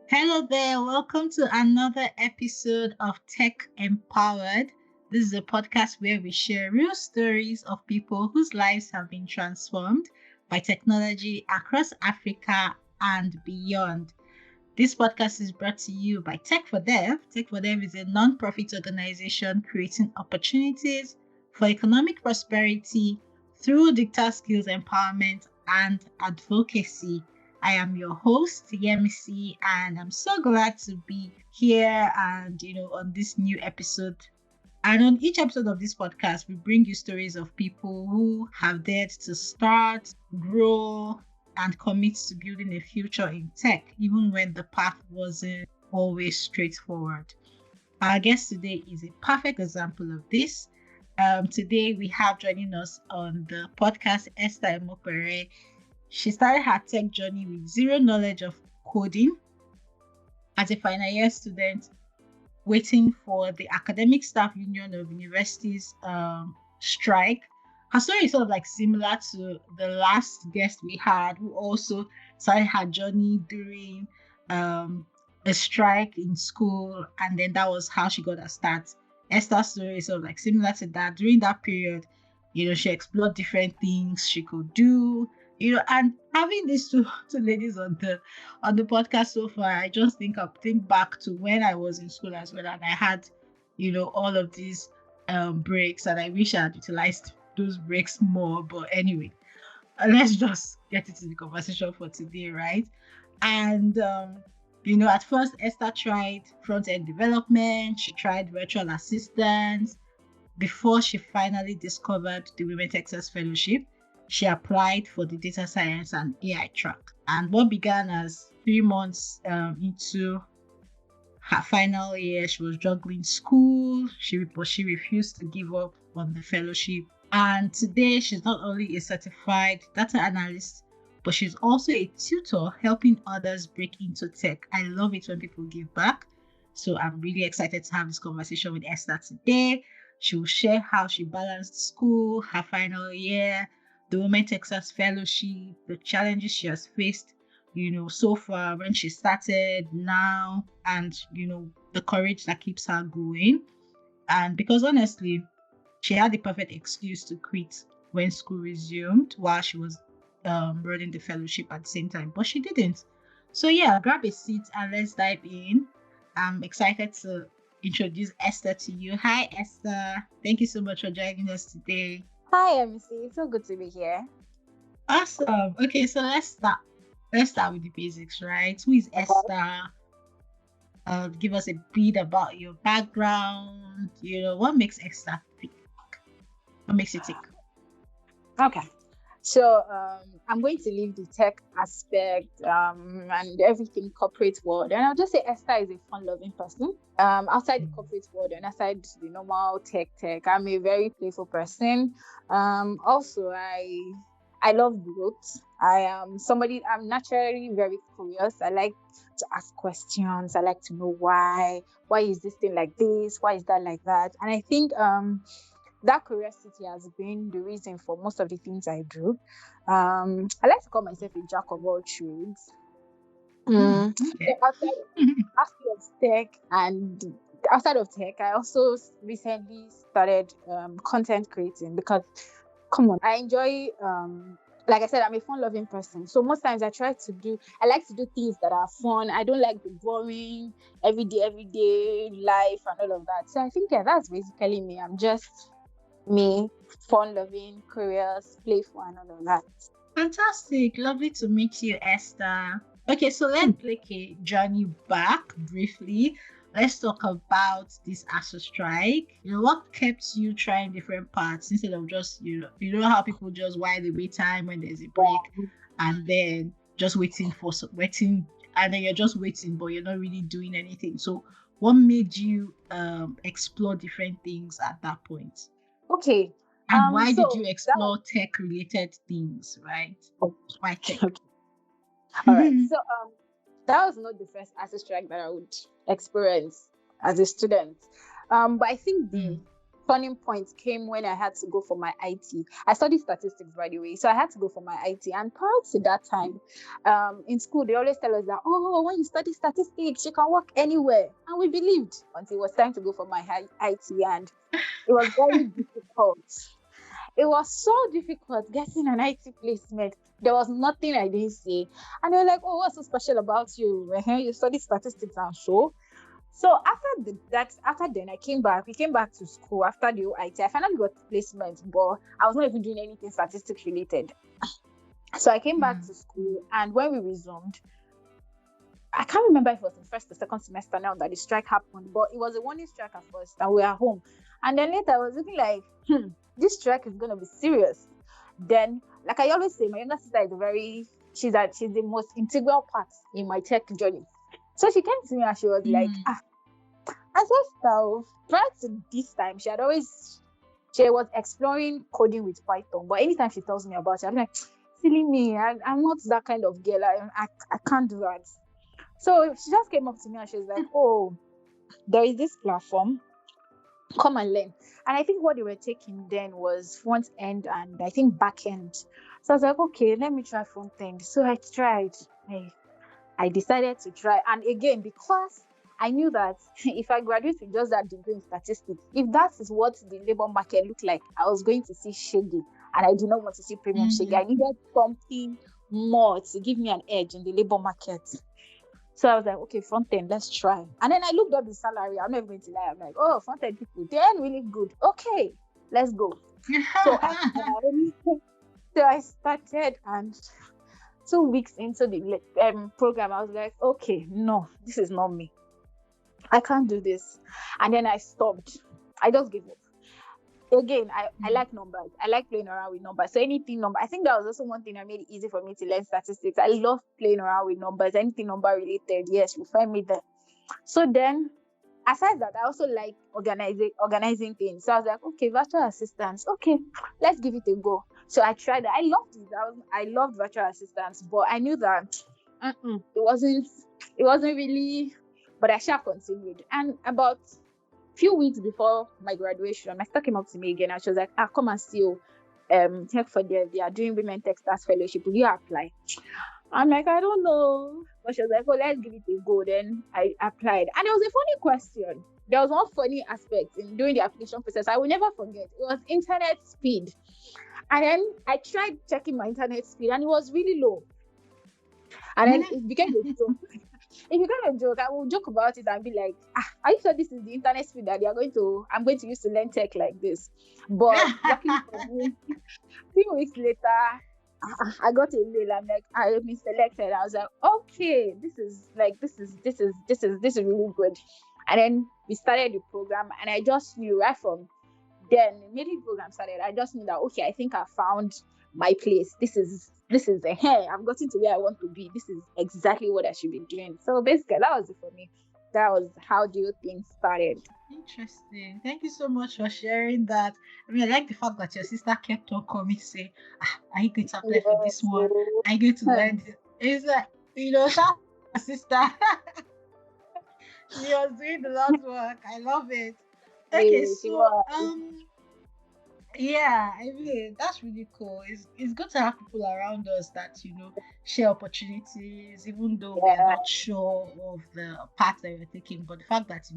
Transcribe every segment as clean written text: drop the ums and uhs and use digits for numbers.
Hello there, welcome to another episode of Tech Empowered. This is a podcast where we share real stories of people whose lives have been transformed by technology across Africa and beyond. This podcast is brought to you by Tech for Dev. Tech for Dev is a non-profit organization creating opportunities for economic prosperity through digital skills empowerment and advocacy. I am your host, Yemisi, and I'm so glad to be here and on this new episode. And on each episode of this podcast, we bring you stories of people who have dared to start, grow, and commit to building a future in tech, even when the path wasn't always straightforward. Our guest today is a perfect example of this. Today, we have joining us on the podcast Esther Emopere. She started her tech journey with zero knowledge of coding as a final year student, waiting for the Academic Staff Union of Universities strike. Her story is sort of like similar to the last guest we had, who also started her journey during a strike in school, and then that was how she got her start. Esther's story is sort of like similar to that. During that period, she explored different things she could do, and having these two ladies on the podcast so far, I just think back to when I was in school as well, and I had, all of these breaks, and I wish I had utilized those breaks more. But anyway, let's just get into the conversation for today, right? And at first Esther tried front-end development, she tried virtual assistants before she finally discovered the Women Techsters Fellowship. She applied for the data science and AI track. And what began as 3 months into her final year, she was juggling school. She refused to give up on the fellowship. And today, she's not only a certified data analyst, but she's also a tutor helping others break into tech. I love it when people give back. So I'm really excited to have this conversation with Esther today. She will share how she balanced school, her final year, the Women Techsters Fellowship, the challenges she has faced, so far when she started now, and, the courage that keeps her going. And because honestly, she had the perfect excuse to quit when school resumed while she was running the fellowship at the same time, but she didn't. So yeah, grab a seat and let's dive in. I'm excited to introduce Esther to you. Hi, Esther. Thank you so much for joining us today. Hi, MC. It's so good to be here. Awesome. Okay, so let's start. Let's start with the basics, right? Who is Esther? Give us a bit about your background. What makes Esther tick? What makes you tick? Okay. So I'm going to leave the tech aspect and everything corporate world, and I'll just say Esther is a fun-loving person. Outside the corporate world and outside the normal tech, I'm a very playful person. Also, I love growth. I'm naturally very curious. I like to ask questions. I like to know why is this thing like this? Why is that like that? And I think that curiosity has been the reason for most of the things I do. I like to call myself a jack of all trades. Okay. Outside of tech, I also recently started content creating because, come on, I enjoy. Like I said, I'm a fun-loving person. So most times I like to do things that are fun. I don't like the boring everyday life and all of that. So I think that's basically me. I'm just me, fun-loving, curious, playful, and all of that. Fantastic. Lovely to meet you, Esther. Okay, so let's take a journey back briefly. Let's talk about this ASUU strike. What kept you trying different paths instead of just, you know how people just while they wait time when there's a break and then just waiting, and then you're just waiting, but you're not really doing anything. So what made you explore different things at that point? Okay. And why did you explore tech-related things, right? Why tech? Okay. All right. So that was not the first ASUU strike that I would experience as a student. But I think the turning point came when I had to go for my IT. I studied statistics, by the way, so I had to go for my IT. And prior to that time, in school, they always tell us that, oh, when you study statistics, you can work anywhere. And we believed until it was time to go for my IT. And it was very difficult. It was so difficult getting an IT placement. There was nothing I didn't say. And they were like, oh, what's so special about you? You study statistics and so. So after then, I came back. We came back to school after the IT. I finally got placement, but I was not even doing anything statistics related. So I came back to school, and when we resumed, I can't remember if it was the first or second semester now that the strike happened, but it was a warning strike at first, and we were home. And then later I was looking like, this strike is gonna be serious. Then, like I always say, my younger sister is she's the most integral part in my tech journey. So she came to me and she was like, as well, prior to this time, she was exploring coding with Python. But anytime she tells me about it, I'm like, silly me, I'm not that kind of girl. I can't do that. So she just came up to me and she was like, oh, there is this platform, come and learn. And I think what they were taking then was front end and I think back end. So I was like, okay, let me try front end. So I tried. I decided to try. And again, because I knew that if I graduate with just that degree in statistics, if that is what the labor market looked like, I was going to see shaggy. And I do not want to see premium shaggy. I needed something more to give me an edge in the labor market. So I was like, okay, front end, let's try. And then I looked up the salary. I'm not going to lie. I'm like, oh, front end people, they earn really good. Okay, let's go. So I started, and 2 weeks into the program, I was like, okay, no, this is not me. I can't do this. And then I stopped. I just gave up. Again, I like numbers. I like playing around with numbers. So anything number, I think that was also one thing that made it easy for me to learn statistics. I love playing around with numbers. Anything number related, yes, you'll find me there. So then, aside that, I also like organizing things. So I was like, okay, virtual assistants. Okay, let's give it a go. So I tried that. I loved it. I loved virtual assistants, but I knew that it wasn't really. But I shall continued. And about a few weeks before my graduation, my sister came up to me again and she was like, come and see you. Tech for them. They are doing Women Techsters Fellowship. Will you apply? I'm like, I don't know. But she was like, oh, let's give it a go. Then I applied. And it was a funny question. There was one funny aspect in doing the application process. I will never forget. It was internet speed. And then I tried checking my internet speed and it was really low. And then it became a joke. It became a joke. I will joke about it and be like, are you sure this is the internet speed that I'm going to use to learn tech like this? But luckily for me, a few weeks later, I got a mail. I'm like, I have been selected. I was like, okay, this is really good. And then we started the program, and I just knew right from then, immediately the program started, I just knew that, okay, I think I found my place. This is I've gotten to where I want to be. This is exactly what I should be doing. So basically, that was it for me. That was how the whole thing started. Interesting. Thank you so much for sharing that. I mean, I like the fact that your sister kept on coming, say, are you going to apply for this one? Are you going to learn this? It's like, that sister. She was doing the Lord's work. I love it. Okay, so yeah, I mean that's really cool. It's good to have people around us that share opportunities, even though we're not sure of the path that we're taking. But the fact that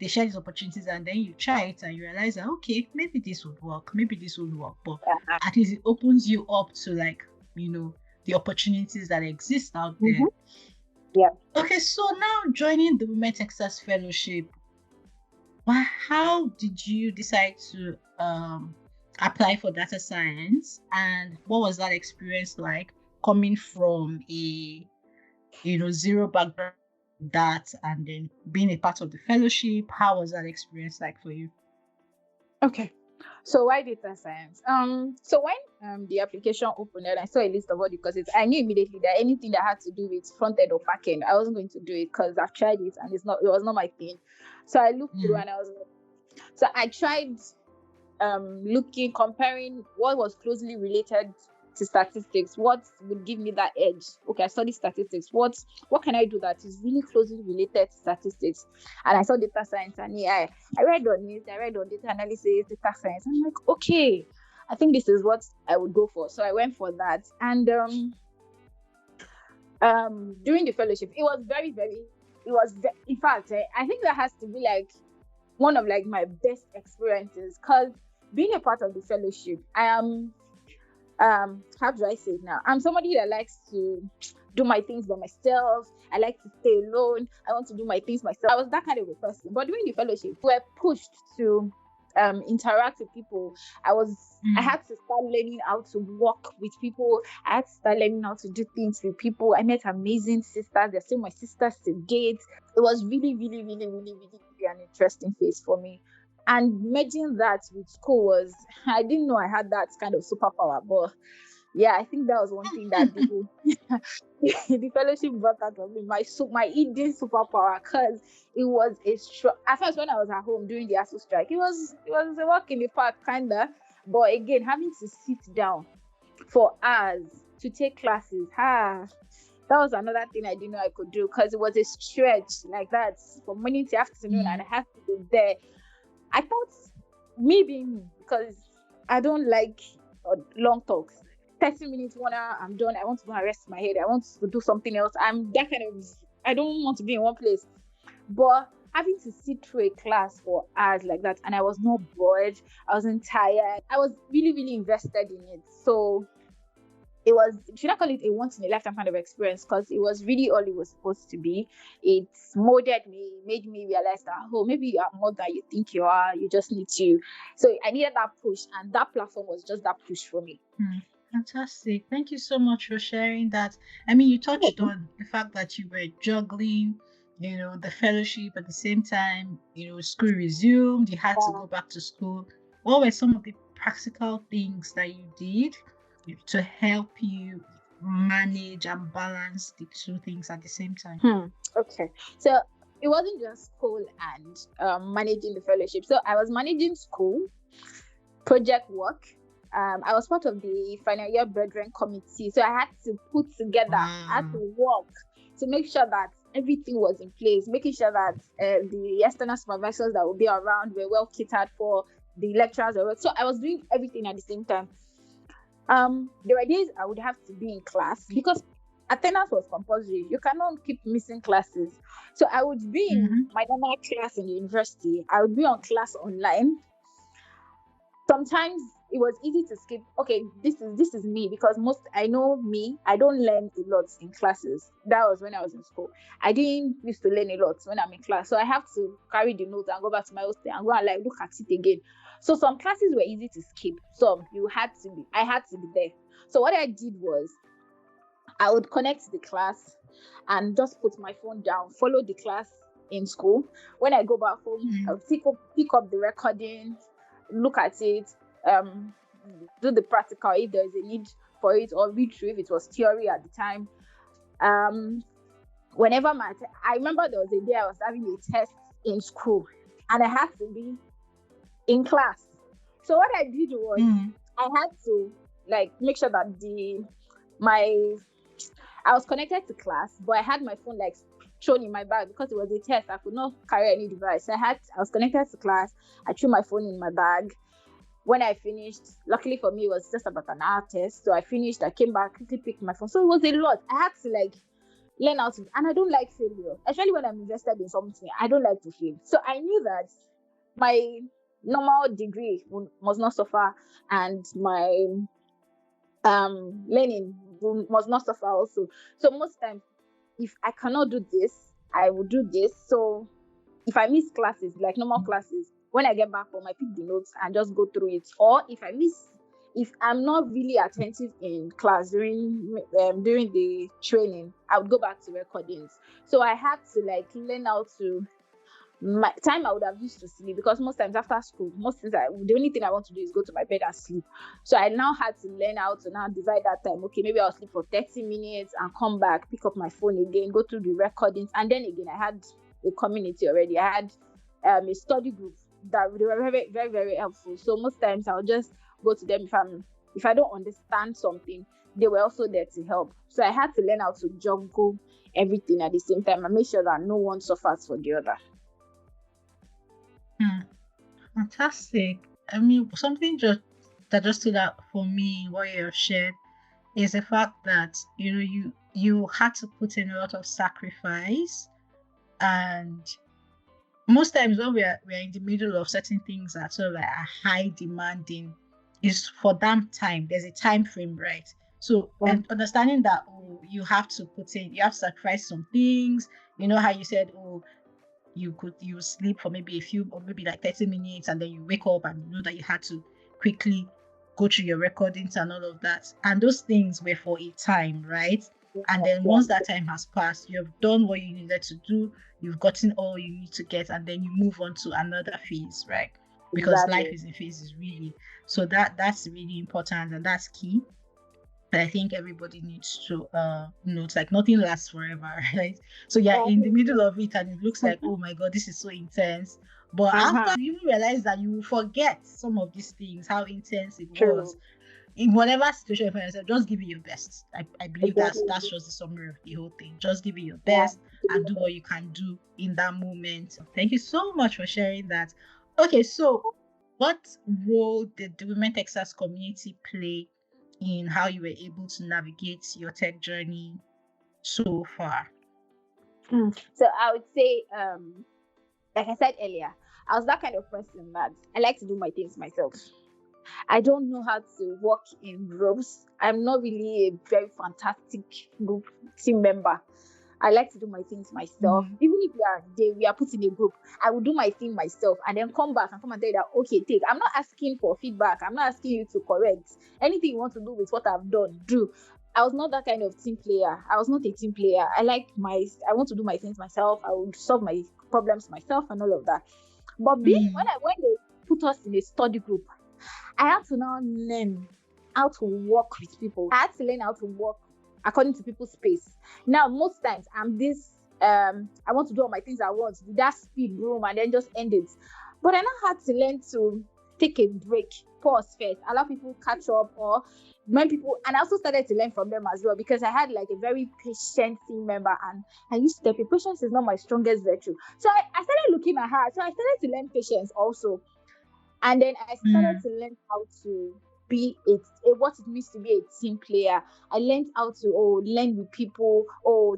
they share these opportunities and then you try it and you realize that okay, maybe this would work, maybe this would work. But at least it opens you up to the opportunities that exist out there. Yeah. Okay, so now joining the Women Techsters Fellowship, how did you decide to apply for data science, and what was that experience like coming from a zero background that and then being a part of the fellowship? How was that experience like for you? Okay, so why data science? So when the application opened and I saw a list of all the courses, I knew immediately that anything that had to do with front end or back end, I wasn't going to do it because I've tried it and it was not my thing. So I looked through and I tried comparing what was closely related to statistics. What would give me that edge? Okay, I study statistics. What can I do that is really closely related to statistics? And I saw data science and AI. I read on it. I read on data analysis, data science. I'm like, okay, I think this is what I would go for. So I went for that. And during the fellowship, it was in fact, I think that has to be like one of like my best experiences, because being a part of the fellowship, I am how do I say it now? I'm somebody that likes to do my things by myself. I like to stay alone. I want to do my things myself. I was that kind of a person. But during the fellowship, we were pushed to interact with people. I had to start learning how to work with people. I had to start learning how to do things with people. I met amazing sisters. They're still my sisters to date. It was really, really, really, really, really, really an interesting phase for me. And merging that with school I didn't know I had that kind of superpower. But yeah, I think that was one thing that the fellowship brought out of me, my eating superpower, because it was at first when I was at home during the ASUU strike, it was a walk in the park kinda, but again, having to sit down for hours to take classes, that was another thing I didn't know I could do, because it was a stretch like that from morning to afternoon, and I had to be there. I thought me being me, because I don't like long talks. 30 minutes, 1 hour, I'm done. I want to go and rest my head. I want to do something else. I'm that kind of, I don't want to be in one place. But having to sit through a class for hours like that, and I was not bored, I wasn't tired. I was really, really invested in it. So it was, should I call it a once in a lifetime kind of experience, because it was really all it was supposed to be. It molded me, made me realize that, oh, maybe you are more than you think you are. You just need to. So I needed that push, and that platform was just that push for me. Fantastic. Thank you so much for sharing that. I mean, you touched on the fact that you were juggling, the fellowship at the same time, school resumed, you had to go back to school. What were some of the practical things that you did to help you manage and balance the two things at the same time? Okay. So it wasn't just school and managing the fellowship. So I was managing school, project work. I was part of the final year brethren committee. So I had to put together, I had to work to make sure that everything was in place, making sure that the external supervisors that would be around were well catered for, the lecturers were well. So I was doing everything at the same time. There were days I would have to be in class because attendance was compulsory. You cannot keep missing classes. So I would be in my normal class in the university. I would be on class online. Sometimes it was easy to skip. Okay, this is me, because I know me, I don't learn a lot in classes. That was when I was in school. I didn't used to learn a lot when I'm in class. So I have to carry the notes and go back to my hostel and go and look at it again. So some classes were easy to skip. Some I had to be there. So what I did was I would connect to the class and just put my phone down, follow the class in school. When I go back home, I would pick up the recording, look at it, do the practical if there's a need for it, or read through if it was theory at the time. Whenever I remember there was a day I was having a test in school and I had to be in class. So what I did was I had to make sure that I was connected to class, but I had my phone thrown in my bag because it was a test. I could not carry any device. I was connected to class. I threw my phone in my bag. When I finished, luckily for me, it was just about an hour test. So I finished, I came back, quickly picked my phone. So it was a lot. I had to learn how to, and I don't like failure. Especially when I'm invested in something, I don't like to fail. So I knew that my normal degree must not suffer, and my learning must not suffer also. So most times, if I cannot do this, I will do this. So if I miss classes, like normal classes, when I get back home, I pick the notes and just go through it. Or if I'm not really attentive in class during the training, I would go back to recordings. So I had to learn how to, my time I would have used to sleep, because most times after school, the only thing I want to do is go to my bed and sleep. So I now had to learn how to now divide that time. Okay, maybe I'll sleep for 30 minutes and come back, pick up my phone again, go through the recordings. And then again, I had a community already. I had a study group that they were very, very, very helpful. So most times I'll just go to them if I'm If I don't understand something, they were also there to help. So I had to learn how to juggle everything at the same time and make sure that no one suffers for the other. Fantastic. I mean, something that just stood out for me, what you have shared, is the fact that you had to put in a lot of sacrifice, and most times when we're in the middle of certain things that sort of like are high demanding, is for that time. There's a time frame, right? So, and understanding that, you have to you have to sacrifice some things. You know how you said, you sleep for maybe a few, or maybe like 30 minutes, and then you wake up and you know that you had to quickly go through your recordings and all of that. And those things were for a time, right? And then once that time has passed, you have done what you needed to do, you've gotten all you need to get, and then you move on to another phase, right? Because life is in phases, really. So that's really important, and that's key. But I think everybody needs to it's like nothing lasts forever, right? So you're in the middle of it and it looks like, oh my god, this is so intense. But after you realize that, you will forget some of these things, how intense it was. In whatever situation you find yourself, just give it your best. I believe that's just the summary of the whole thing. Just give it your best and do what you can do in that moment. Thank you so much for sharing that. Okay, so what role did the Women Techsters community play in how you were able to navigate your tech journey so far? So I would say, like I said earlier, I was that kind of person that I like to do my things myself. I don't know how to work in groups. I'm not really a very fantastic group team member. I like to do my things myself. Even if we are put in a group, I will do my thing myself and then come back and come and tell you that, okay, take. I'm not asking for feedback. I'm not asking you to correct. Anything you want to do with what I've done, do. I was not that kind of team player. I was not a team player. I want to do my things myself. I would solve my problems myself and all of that. But when they put us in a study group, I had to now learn how to work with people. I had to learn how to work according to people's pace. Now, most times I'm this, I want to do all my things at once, do that speed room and then just end it. But I now had to learn to take a break, pause first, allow people catch up, or when people, and I also started to learn from them as well, because I had like a very patient team member, and I used to tell people patience is not my strongest virtue. So I started looking at her. So I started to learn patience also. And then I started to learn how to be what it means to be a team player. I learned how to learn with people,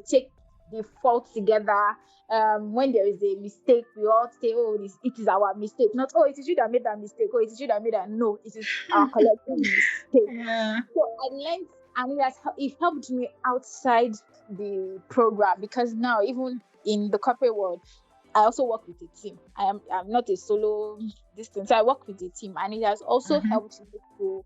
take the fault together. When there is a mistake, we all say, it is our mistake. Not, it is you that made that mistake. It is you that made that. No, it is our collective mistake. Yeah. So I learned, and it helped me outside the program, because now, even in the corporate world, I also work with a team. I'm not a solo distance. So I work with a team, and it has also helped me to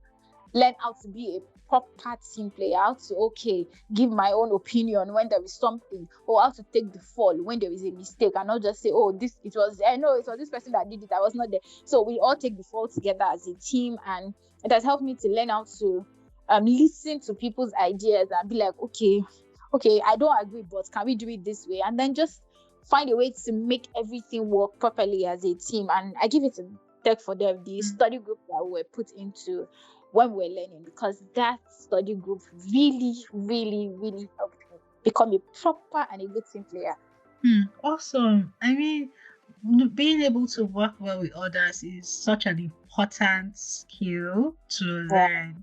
learn how to be a proper team player, how to give my own opinion when there is something, or how to take the fall when there is a mistake, and not just say, it was this person that did it, I was not there. So we all take the fall together as a team, and it has helped me to learn how to listen to people's ideas and be like, okay, I don't agree, but can we do it this way? And then just find a way to make everything work properly as a team. And I give it a tech for them, the study group that we were put into when we were learning, because that study group really, really, really helped me become a proper and a good team player. Awesome. I mean, being able to work well with others is such an important skill to learn,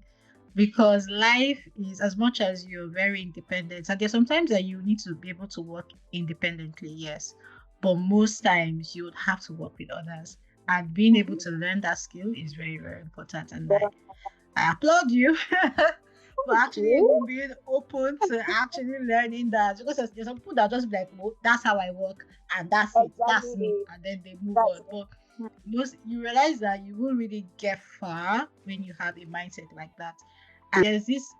because life is, as much as you're very independent, and there's sometimes that you need to be able to work independently, yes, but most times you would have to work with others, and being able to learn that skill is very, very important. And I applaud you for actually being open to actually learning that, because there's some people that just be like, that's how I work, and that's it, that's me, and then they move on. But you realize that you won't really get far when you have a mindset like that. And there's this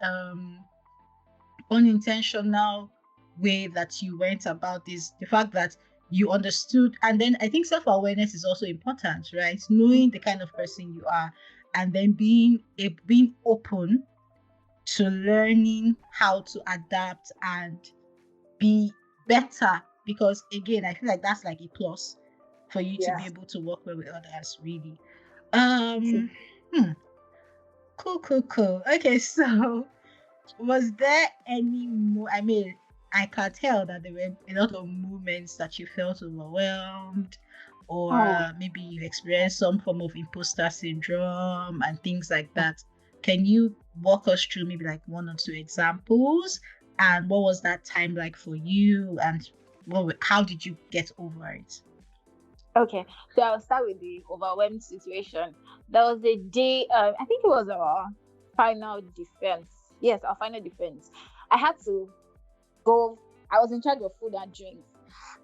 unintentional way that you went about this, the fact that you understood, and then I think self-awareness is also important, right? Knowing the kind of person you are, and then being open to learning how to adapt and be better, because again, I feel like that's like a plus for you to be able to work well with others, really. Cool, cool, cool. Okay, so was there any I mean, I can tell that there were a lot of moments that you felt overwhelmed, or Oh, maybe you experienced some form of imposter syndrome and things like that. Can you walk us through maybe like one or two examples? And what was that time like for you? And how did you get over it? okay. So I'll start with the overwhelmed situation. There was a day, I think it was our final defense. Yes, our final defense. I had to go, I was in charge of food and drinks.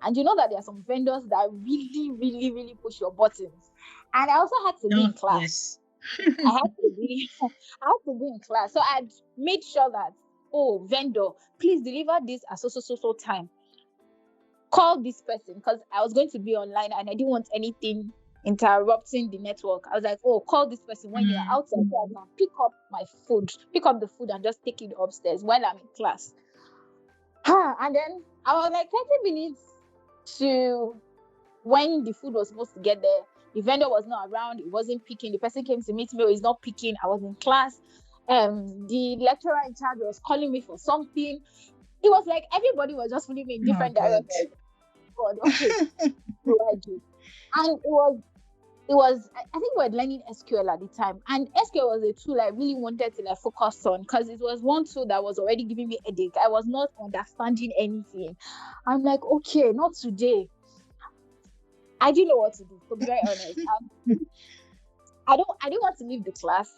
And you know that there are some vendors that really, really, really push your buttons. And I also had to be Oh, in class. yes. I had to be, I had to be in class. So I'd made sure that, oh, vendor, please deliver this at so time. Call this person, because I was going to be online and I didn't want anything interrupting the network. I was like, oh, call this person when you're Mm, outside so I can pick up the food and just take it upstairs while I'm in class. And then I was like 30 minutes to when the food was supposed to get there. The vendor was not around, it wasn't picking. The person came to meet me, oh, he's not picking. I was in class. The lecturer in charge was calling me for something. It was like everybody was just pulling me in oh, different God. directions. God, okay, what do I do? And I think we were learning SQL at the time, and SQL was a tool I really wanted to like focus on because it was one tool that was already giving me a headache. I was not understanding anything. I'm like, okay, not today. I didn't know what to do, to be very honest. I didn't want to leave the class.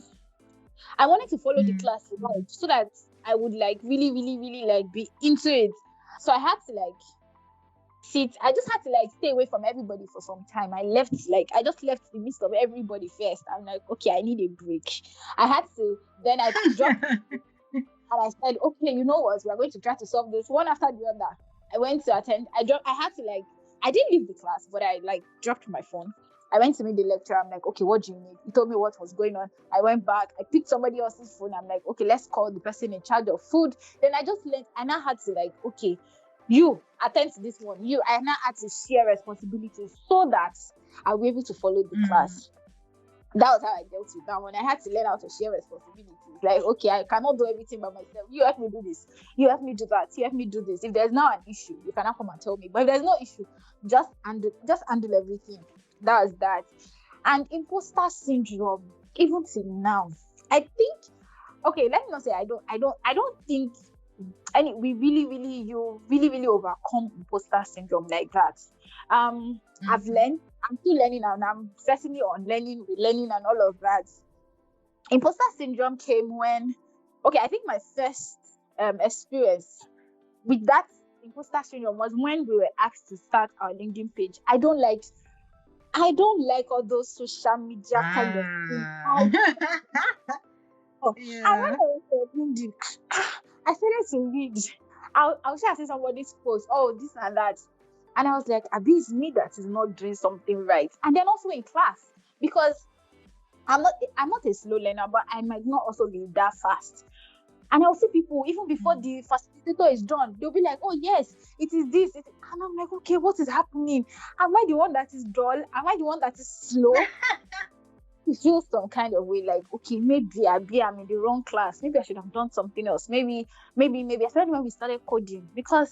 I wanted to follow the Mm, class right so that I would like really, really, really like be into it. So I had to like sit. I just had to like stay away from everybody for some time. I just left the midst of everybody first. I'm like, okay, I need a break. I had to, then I dropped and I said, okay, you know what? We're going to try to solve this one after the other. I went to attend. I had to like, I didn't leave the class, but I like dropped my phone. I went to meet the lecturer. I'm like, okay, what do you need? He told me what was going on. I went back. I picked somebody else's phone. I'm like, okay, let's call the person in charge of food. Then I just learned, and I had to like, okay, you attend to this one. I now had to share responsibilities so that I'll be able to follow the mm. class. That was how I dealt with that one. I had to learn how to share responsibilities. Like, okay, I cannot do everything by myself. You help me do this. You help me do that. You help me do this. If there's now an issue, you cannot come and tell me. But if there's no issue, just handle everything. That was that. And imposter syndrome, even till now, I think. Okay, let me not say I don't think we you really, really overcome imposter syndrome like that. I've Mhm. learned, I'm still learning and I'm certainly on learning, relearning and all of that. Imposter syndrome came when, okay, I think my first experience with that imposter syndrome was when we were asked to start our LinkedIn page. I don't like all those social media kind of things. Ah. And when Yeah. I was LinkedIn, I started to read. I'll share see somebody's post, oh, this and that. And I was like, Abi, it's me that is not doing something right. And then also in class, because I'm not a slow learner, but I might not also be that fast. And I'll see people, even before Mm. the facilitator is done, they'll be like, oh, yes, it is this. And I'm like, okay, what is happening? Am I the one that is dull? Am I the one that is slow? You feel some kind of way like, okay, maybe I'm in the wrong class. Maybe I should have done something else. Maybe, especially when we started coding. Because,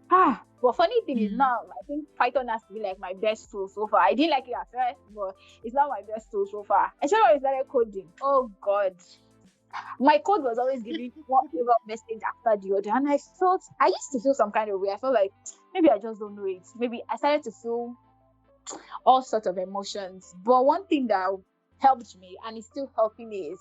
but funny thing is Mm. now, I think Python has to be like my best tool so far. I didn't like it at first, but it's not my best tool so far. Especially when we started coding. Oh, God. My code was always giving one error message after the other. And I used to feel some kind of way. I felt like maybe I just don't know it. Maybe I started to feel all sorts of emotions. But one thing that helped me and is still helping me is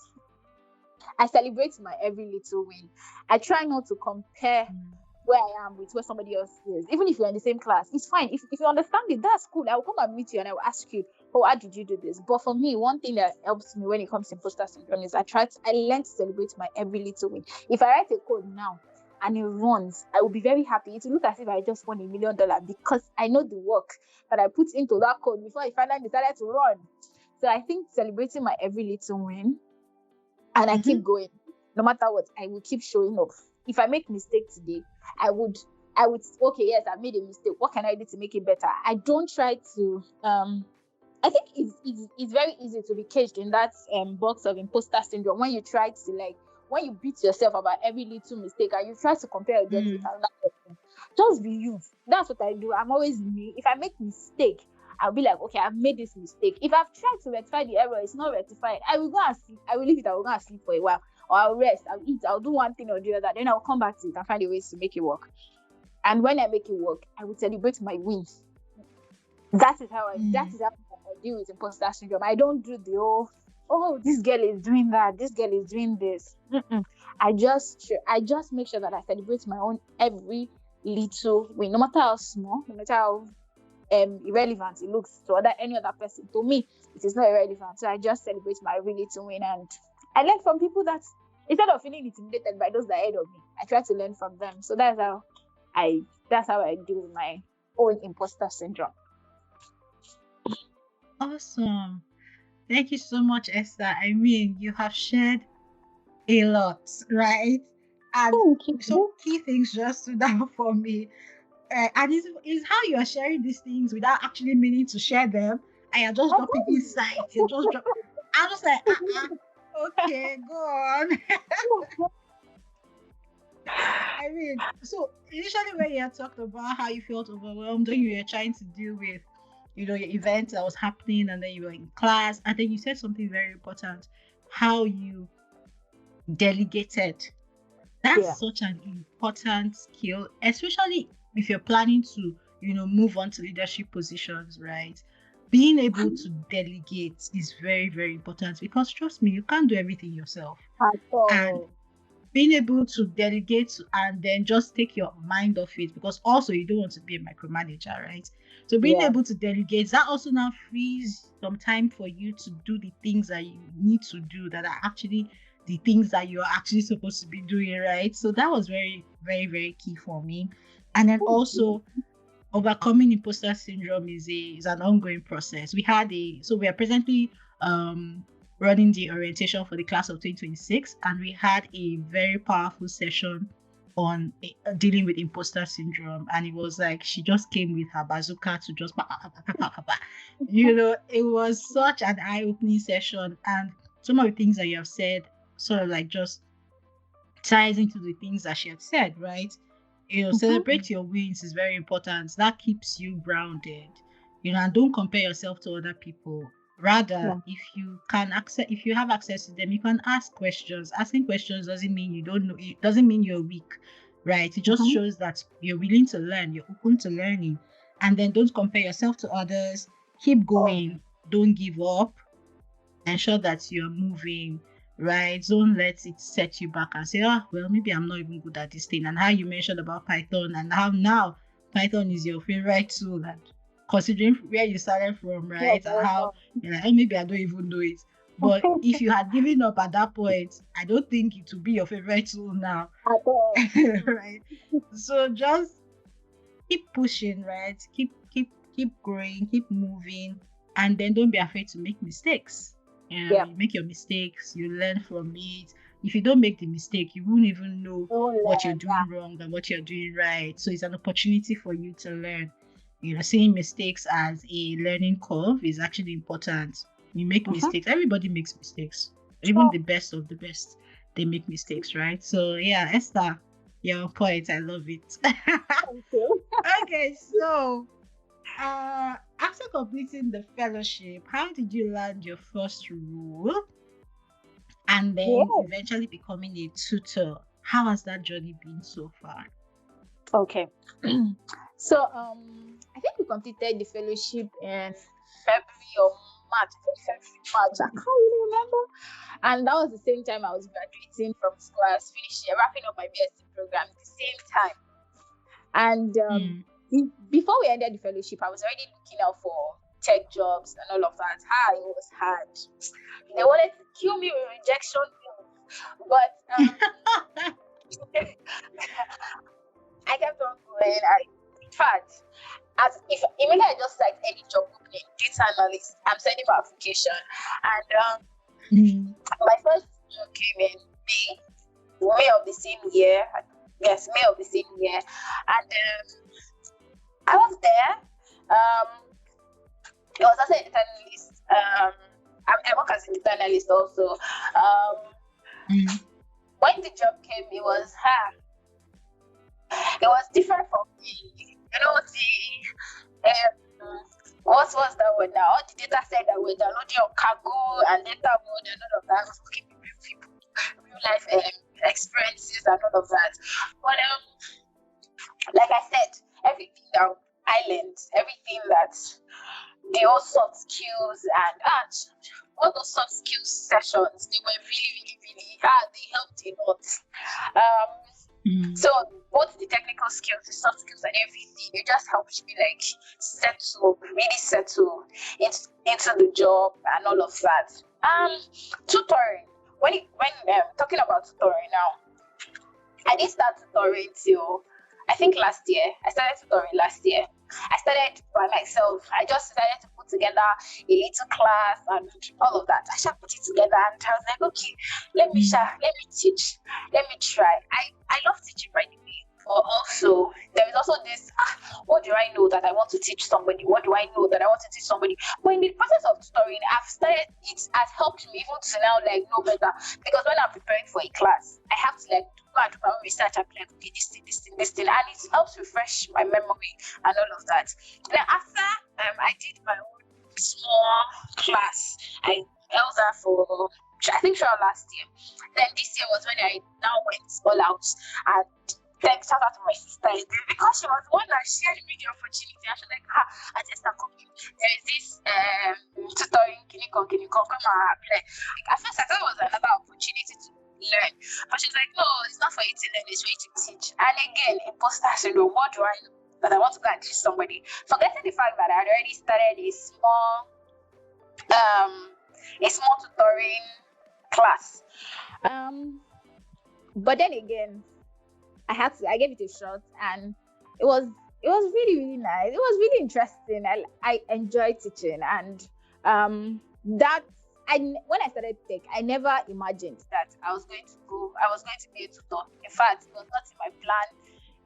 I celebrate my every little win. I try not to compare Mm. where I am with where somebody else is. Even if you're in the same class, it's fine. If you understand it, that's cool. I will come and meet you and I will ask you, oh, how did you do this? But for me, one thing that helps me when it comes to imposter syndrome is I learn to celebrate my every little win. If I write a code now and it runs, I will be very happy. It will look as if I just won $1 million because I know the work that I put into that code before it finally decided to run. So I think celebrating my every little win, and I keep Mhm. going. No matter what, I will keep showing up. If I make mistake today, I would okay, yes, I made a mistake. What can I do to make it better? I don't try to I think it's very easy to be caged in that box of imposter syndrome when you try to when you beat yourself about every little mistake and you try to compare your journey with Mm. another person. Just be you. That's what I do. I'm always me. If I make mistake, I'll be like, okay, I've made this mistake. If I've tried to rectify the error, it's not rectified. I will go and sleep. I will leave it. I will go and sleep for a while, or I'll rest. I'll eat. I'll do one thing or the other. Then I'll come back to it and find a ways to make it work. And when I make it work, I will celebrate my wins. That is how I deal with imposter syndrome. I don't do the oh, this girl is doing that, this girl is doing this. I just make sure that I celebrate my own every little win, no matter how small, no matter how irrelevant it looks to any other person. To me, it is not irrelevant. So I just celebrate my every little win, and I learn from people that instead of feeling intimidated by those that are ahead of me, I try to learn from them. So that's how I deal with my own imposter syndrome. Awesome. Thank you so much, Esther. I mean, you have shared a lot, right? And some key things just stood out for me. And it's how you are sharing these things without actually meaning to share them. And you're just dropping insights. You're just I'm just like, okay, go on. I mean, so initially when you had talked about how you felt overwhelmed when you were trying to deal with, your event that was happening, and then you were in class, and then you said something very important, how you delegated. That's such an important skill, especially if you're planning to, move on to leadership positions, right? Being able to delegate is very, very important, because trust me, you can't do everything yourself. And being able to delegate and then just take your mind off it, because also you don't want to be a micromanager, right? So being able to delegate, that also now frees some time for you to do the things that you need to do, that are actually the things that you're actually supposed to be doing, right? So that was very, very, very key for me. And then also overcoming imposter syndrome is an ongoing process. We are presently running the orientation for the class of 2026, and we had a very powerful session on dealing with imposter syndrome. And it was like she just came with her bazooka to just it was such an eye-opening session. And some of the things that you have said sort of like just ties into the things that she had said, right? Celebrate your wins is very important. That keeps you grounded, and don't compare yourself to other people. Rather, if you have access to them, you can ask questions. Asking questions doesn't mean you don't know. It doesn't mean you're weak, right? It just shows that you're willing to learn. You're open to learning, and then don't compare yourself to others. Keep going. Don't give up. Ensure that you're moving, right? Don't let it set you back and say, well, maybe I'm not even good at this thing. And how you mentioned about Python, and how now Python is your favorite tool, and considering where you started from, right? And how you're like, maybe I don't even know it. But if you had given up at that point, I don't think it would be your favorite tool now. Right? So just keep pushing, right? Keep growing, keep moving, and then don't be afraid to make mistakes. You make your mistakes, you learn from it. If you don't make the mistake, you won't even know what you're doing wrong and what you're doing right. So it's an opportunity for you to learn. Seeing mistakes as a learning curve is actually important. You make mistakes. Everybody makes mistakes. Even the best of the best, they make mistakes, right? So yeah, Esther, you're on point. I love it. Okay, so after completing the fellowship, how did you land your first role, and then eventually becoming a tutor? How has that journey been so far? Okay. So I think we completed the fellowship in February or March. I can't really remember. And that was the same time I was graduating from school. I was wrapping up my BSc program at the same time. And before we ended the fellowship, I was already looking out for tech jobs and all of that. It was hard. They wanted to kill me with rejection, but I kept on going. In fact, even I just like any job opening, data analyst, I'm sending my application, and my first job came in May of the same year. Yes, May of the same year, and I was there. It was also a data analyst. I work as a data analyst also. When the job came, it was different from what was that word now? All the data set that we're downloading on cargo and data mode and all of that. I was looking at real people, real life experiences and all of that. But like I said, everything that I learned, everything that the all soft skills and all those soft skills sessions, they were really hard. They helped a lot. So both the technical skills, the soft skills, and everything, it just helped me like really settle into the job and all of that. Tutoring. When talking about tutoring now, I didn't start tutoring till I think last year. I started tutoring last year. I started by myself. I just decided to put together a little class and all of that. I shall put it together and I was like, okay, let me teach. Let me try. I love teaching, by the way. But also, there is also this, what do I know that I want to teach somebody? What do I know that I want to teach somebody? But in the process of tutoring, it has helped me even to now like know better. Because when I'm preparing for a class, I have to like go and do my own research and be like, okay, this thing. And it helps refresh my memory and all of that. Then after I did my own small class, I held that for I think throughout last year. Then this year was when I now went all out and then shout out to my sister because she was the one that shared me the opportunity. I was like, at Esther, there is this tutoring, can you come and apply? At first I thought it was another opportunity to learn, but she's like, no, it's not for you to learn, it's for you to teach. And again, imposter syndrome. What do I know that I want to go and teach somebody? Forgetting the fact that I had already started a small tutoring class. But then again, I gave it a shot, and it was really nice. It was really interesting. I enjoyed teaching, and when I started tech, I never imagined that I was going to be a tutor. In fact, it was not in my plan.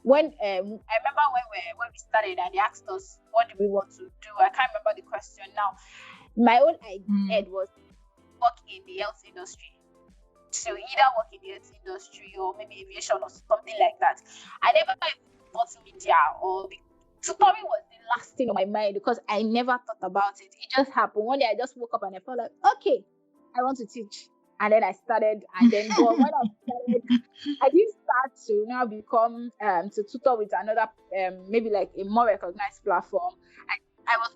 When I remember when we started and they asked us what do we want to do, I can't remember the question now. My own idea was work in the health industry. So either work in the health industry or maybe aviation or something like that. I never thought media or tutoring was the last thing on my mind because I never thought about it. It just happened. One day I just woke up and I felt like, okay, I want to teach. And then I started, and then when I started, I didn't start to now become to tutor with another maybe like a more recognized platform.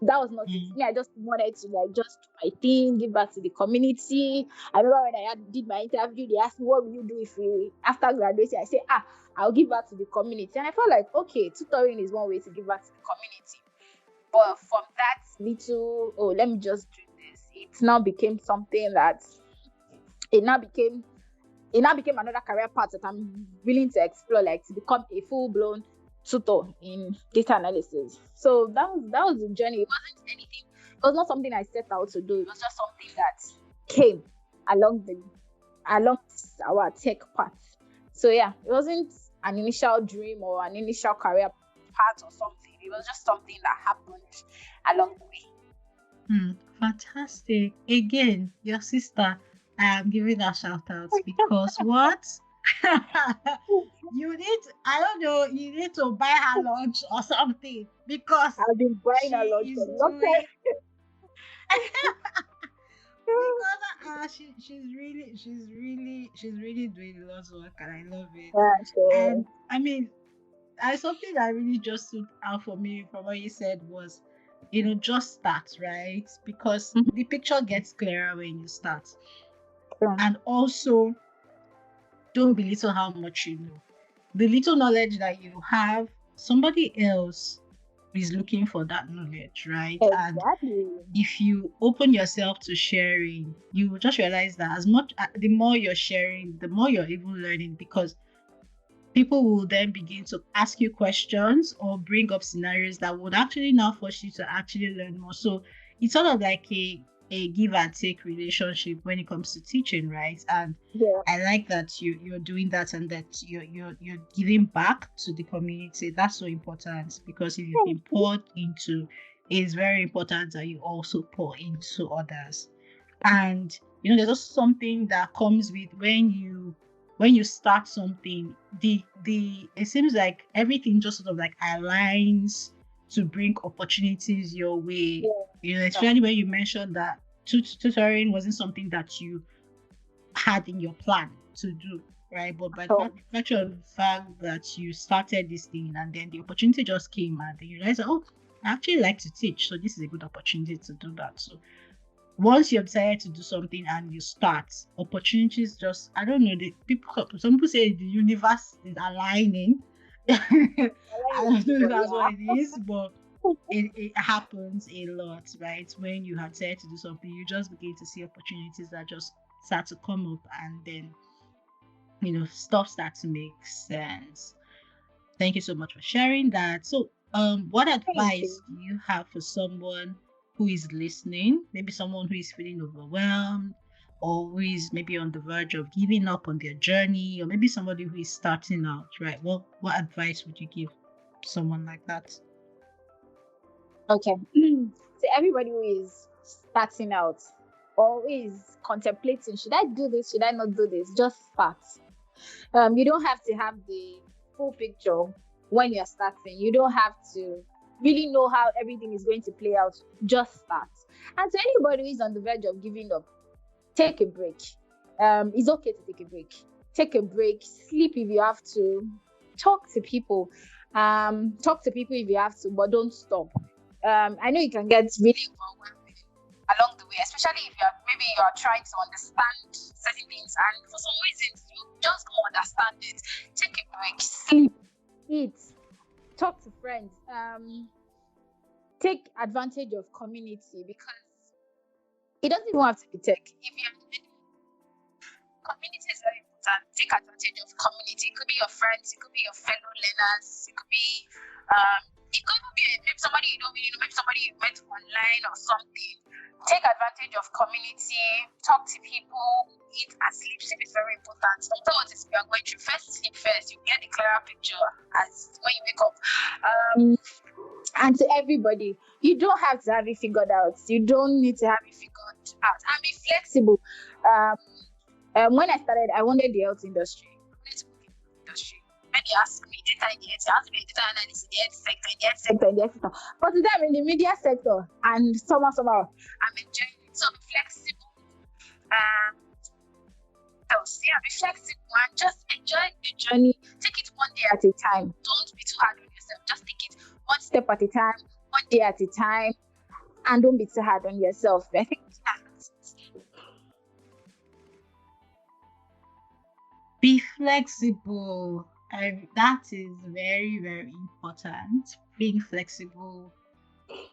That was not it. I just wanted to like just do my thing, give back to the community. I remember when I did my interview, they asked me, what will you do after graduating? I said, I'll give back to the community. And I felt like, okay, tutoring is one way to give back to the community. But from that little, let me just do this, it now became something that it now became another career path that I'm willing to explore, like to become a full-blown tutor in data analysis. So that was the journey. It wasn't anything. It was not something I set out to do. It was just something that came along our tech path. So yeah, it wasn't an initial dream or an initial career path or something. It was just something that happened along the way. Fantastic. Again, your sister, I am giving a shout out because what? You need to buy her lunch or something because I've been buying her lunch for a long time. Because she's really doing lots of work and I love it. Yeah, sure. And I mean, something that really just stood out for me from what you said was, just start, right? Because the picture gets clearer when you start. And also, don't belittle how much you know. The little knowledge that you have, somebody else is looking for that knowledge, right? Exactly. And if you open yourself to sharing, you will just realize that the more you're sharing, the more you're even learning, because people will then begin to ask you questions or bring up scenarios that would actually now force you to actually learn more. So it's sort of like a give and take relationship when it comes to teaching, right? And I like that you're doing that and that you're giving back to the community. That's so important, because if you've been poured into it's very important that you also pour into others. And there's also something that comes with when you start something, the it seems like everything just sort of like aligns to bring opportunities your way. Yeah. Especially when you mentioned that tutoring wasn't something that you had in your plan to do, right? But by So, virtue of the fact that you started this thing and then the opportunity just came and then you realize, oh, I actually like to teach, so this is a good opportunity to do that. So once you've decided to do something and you start, opportunities just, I don't know, some people say the universe is aligning. I don't know if that's what it is, but it happens a lot, right? When you have decided to do something, you just begin to see opportunities that just start to come up, and then stuff starts to make sense. Thank you so much for sharing that. So, what thank advice you. do you have for someone who is listening? Maybe someone who is feeling overwhelmed, or who is maybe on the verge of giving up on their journey, or maybe somebody who is starting out, right? Well, what advice would you give someone like that? Okay. So everybody who is starting out or who is contemplating, should I do this? Should I not do this? Just start. You don't have to have the full picture when you're starting. You don't have to really know how everything is going to play out. Just start. And to anybody who is on the verge of giving up, take a break. It's okay to take a break. Take a break. Sleep if you have to. Talk to people. Talk to people if you have to, but don't stop. I know you can get really overwhelmed along the way, especially if you're trying to understand certain things, and for some reasons you just don't understand it. Take a break, sleep, eat, talk to friends, take advantage of community, because it doesn't even have to be tech. If you're community is very important. Take advantage of community. It could be your friends, it could be your fellow learners, it could even be maybe somebody you don't really know, maybe somebody you met online or something. Take advantage of community, talk to people, eat and sleep. Sleep is very important. No matter what is you are going through, first sleep first. You get the clearer picture as when you wake up. And to everybody, you don't have to have it figured out. You don't need to have it figured out. And be flexible. When I started, I wanted the health industry. I wanted to work in the health industry. When you ask me data in the health, you ask me data analyst in the health sector, in the health sector, in the health sector. But today I'm in the media sector, and somehow, I'm enjoying it. So be flexible. Be flexible and just enjoy the journey. Take it one day at a time. Don't be too hard on yourself. Just take it one step at a time, one day at a time, and don't be too hard on yourself. I think that's it. Be flexible. That is very, very important. Being flexible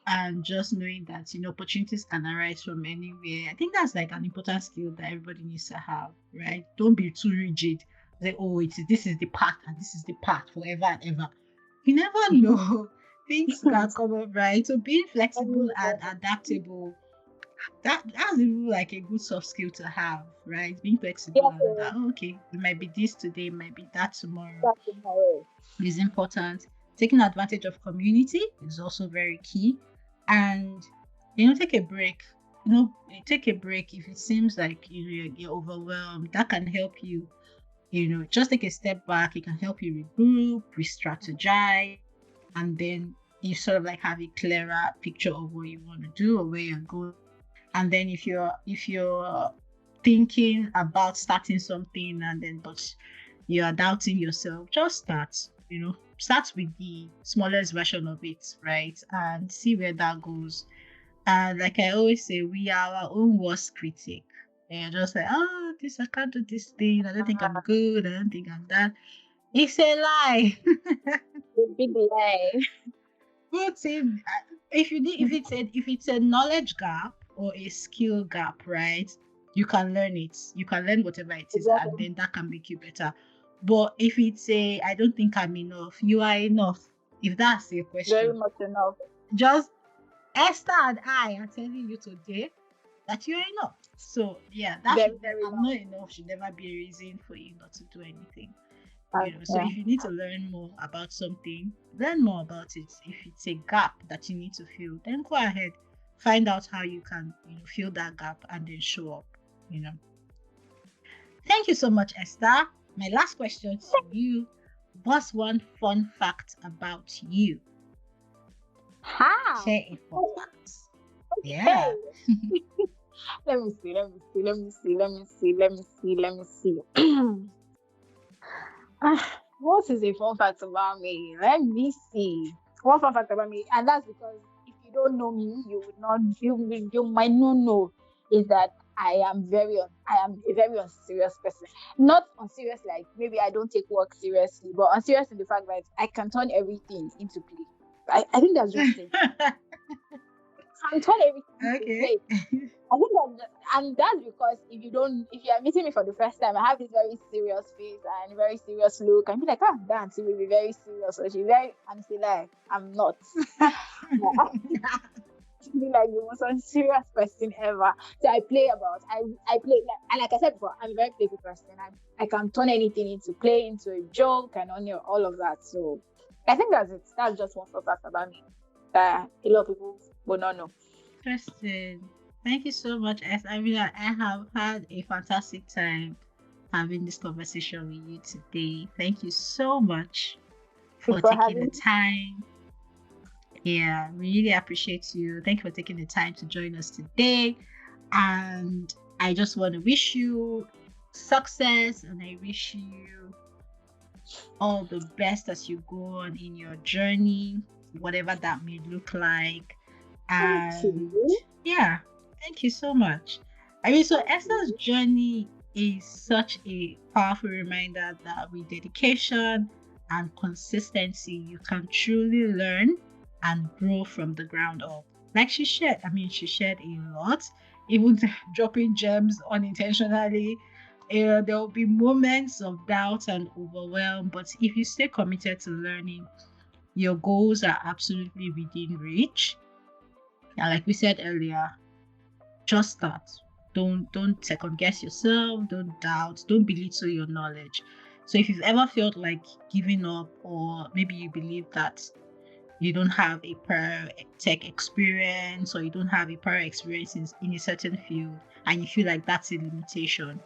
and just knowing that opportunities can arise from anywhere. I think that's like an important skill that everybody needs to have, right? Don't be too rigid. Say, oh, this is the path and this is the path forever and ever. You never know. Things can come up, right? So being flexible and adaptable, that's even like a good soft skill to have, right? Being flexible and that, oh, okay, it might be this today, it might be that tomorrow, is important. Taking advantage of community is also very key. And take a break. Take a break if it seems like you're overwhelmed. That can help you. Just take a step back. It can help you regroup, re-strategize, and then you sort of like have a clearer picture of what you want to do or where you're going. And then if you're thinking about starting something and then but you are doubting yourself, just start with the smallest version of it, right? And see where that goes. And like I always say, we are our own worst critic. And just like, oh, this I can't do this thing. I don't think I'm good. I don't think I'm that. It's a lie. The big lie. But if it's a knowledge gap or a skill gap, right? You can learn it. You can learn whatever it is, and then that can make you better. But if it's a I don't think I'm enough, you are enough. If that's your Very question, much enough. just Esther and I are telling you today that you are enough. So yeah, Very, very I'm enough. not enough should never be a reason for you not to do anything. So Yeah. if you need to learn more about something, learn more about it. If it's a gap that you need to fill, then go ahead, find out how you can, fill that gap and then show up. You know. Thank you so much, Esther. My last question to you: what's one fun fact about you? How? Share a fun fact. Hey, Yeah. let me see. Let me see. Let me see. Let me see. Let me see. Let me see. What is a fun fact about me? Let me see. One fun fact about me, and that's because if you don't know me, you would not. You might not know is that I am a very unserious person. Not unserious like maybe I don't take work seriously, but unserious in the fact that I can turn everything into play. I think that's just it. I can turn everything into Okay. play. I think and that's because if you are meeting me for the first time, I have this very serious face and very serious look, and be like, damn, she will be very serious, or she very, and she like, I'm not. Be like the most unserious person ever. So I play like, and like I said before, I'm a very playful person. I can turn anything into play, into a joke, and all of that. So I think that's it. That's just one fact about me that a lot of people will not know. Interesting. Thank you so much, Es. I mean, I have had a fantastic time having this conversation with you today. Thank you so much for Thanks for taking the having. time. Yeah, we really appreciate you. Thank you for taking the time to join us today. And I just want to wish you success, and I wish you all the best as you go on in your journey, whatever that may look like. Thank And you. yeah, thank you so much. I mean, so Thank Esther's you. journey is such a powerful reminder that with dedication and consistency, you can truly learn and grow from the ground up. Like she shared a lot, even dropping gems unintentionally. There will be moments of doubt and overwhelm, but if you stay committed to learning, your goals are absolutely within reach. And like we said earlier, just start. Don't second guess yourself, don't doubt, don't belittle your knowledge. So if you've ever felt like giving up, or maybe you believe that you don't have a prior tech experience, or you don't have a prior experience in a certain field, and you feel like that's a limitation,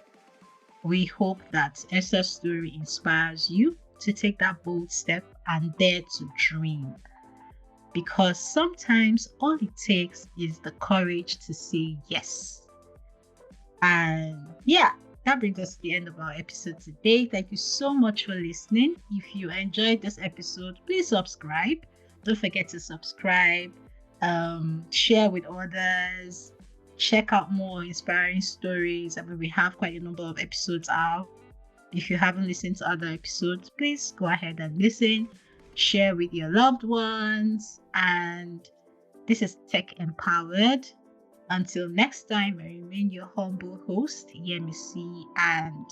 we hope that Esther's story inspires you to take that bold step and dare to dream. Because sometimes all it takes is the courage to say yes. And yeah, that brings us to the end of our episode today. Thank you so much for listening. If you enjoyed this episode, please subscribe. Don't forget to subscribe, share with others, check out more inspiring stories. I mean, we have quite a number of episodes out. If you haven't listened to other episodes, please go ahead and listen, share with your loved ones. And this is Tech Empowered. Until next time, I remain your humble host, Yemisi, and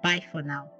bye for now.